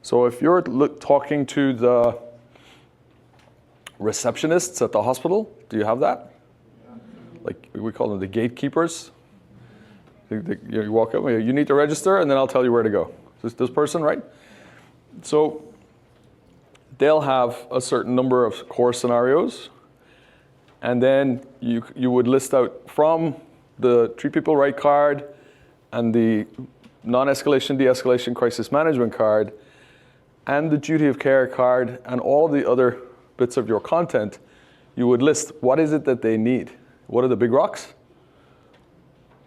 So if you're talking to the receptionists at the hospital, do you have that? Like we call them the gatekeepers. You walk up, you need to register, and then I'll tell you where to go. This person, right? So they'll have a certain number of core scenarios, and then you would list out from the Treat People Right card and the non-escalation, de-escalation crisis management card and the duty of care card and all the other bits of your content, you would list what is it that they need. What are the big rocks?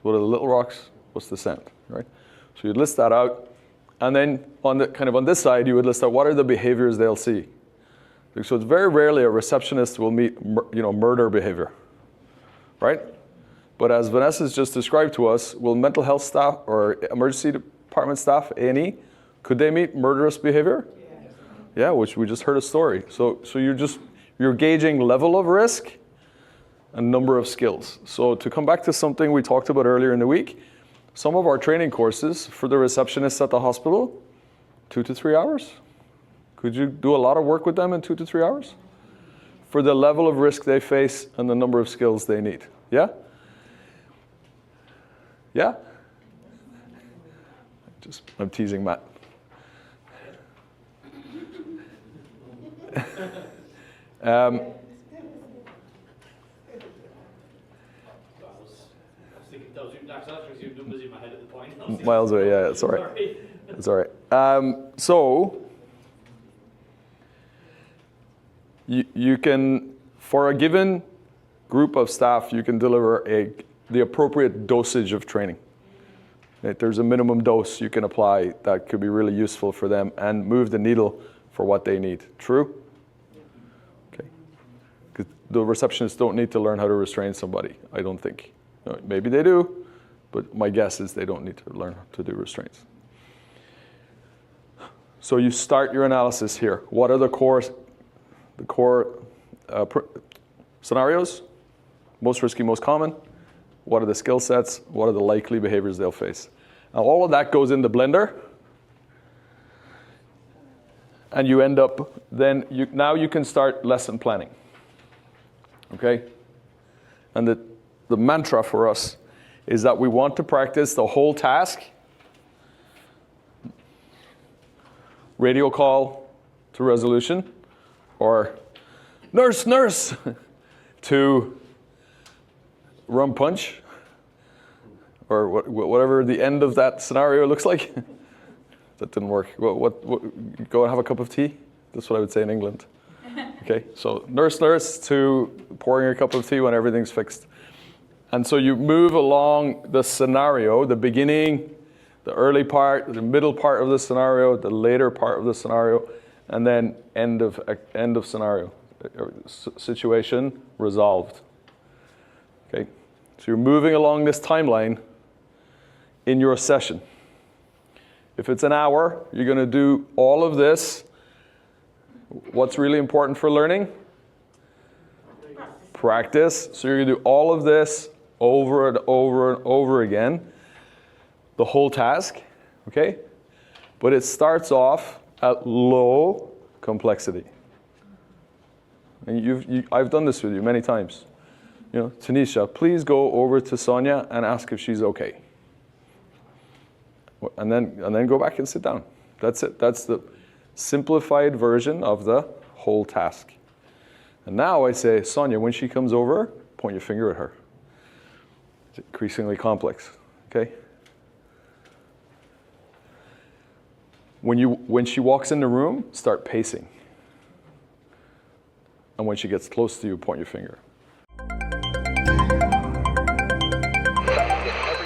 What are the little rocks? What's the sand, right? So you'd list that out, and then on this side, you would list out what are the behaviors they'll see. So it's very rarely a receptionist will meet, murder behavior, right? But as Vanessa's just described to us, will mental health staff or emergency department staff, A&E, could they meet murderous behavior? Yeah, which we just heard a story. So you're gauging level of risk and number of skills. So to come back to something we talked about earlier in the week, some of our training courses for the receptionists at the hospital, 2 to 3 hours. Could you do a lot of work with them in 2 to 3 hours? For the level of risk they face and the number of skills they need. Yeah? Yeah? I'm teasing Matt. Miles away, yeah, it's all right. It's all right. So, you can, for a given group of staff, you can deliver the appropriate dosage of training. Right? There's a minimum dose you can apply that could be really useful for them and move the needle for what they need. True? Okay. Because the receptionists don't need to learn how to restrain somebody, I don't think. Maybe they do, but my guess is they don't need to learn to do restraints. So you start your analysis here. What are the core scenarios? Most risky, most common. What are the skill sets? What are the likely behaviors they'll face? Now all of that goes in the blender. And you end up, now you can start lesson planning. Okay? And the mantra for us is that we want to practice the whole task. Radio call to resolution, or nurse, nurse, to rum punch, or whatever the end of that scenario looks like. That didn't work. What, go and have a cup of tea? That's what I would say in England. Okay, so nurse, nurse, to pouring a cup of tea when everything's fixed. And so you move along the scenario, the beginning, the early part, the middle part of the scenario, the later part of the scenario, and then end of scenario. Situation resolved. Okay, so you're moving along this timeline in your session. If it's an hour, you're going to do all of this. What's really important for learning? Practice. So you're going to do all of this over and over and over again. The whole task, okay? But it starts off at low complexity. And I've done this with you many times. Tanisha, please go over to Sonia and ask if she's okay. And then go back and sit down. That's it. That's the simplified version of the whole task. And now I say, Sonia, when she comes over, point your finger at her. It's increasingly complex, okay? When she walks in the room, start pacing. And when she gets close to you, point your finger.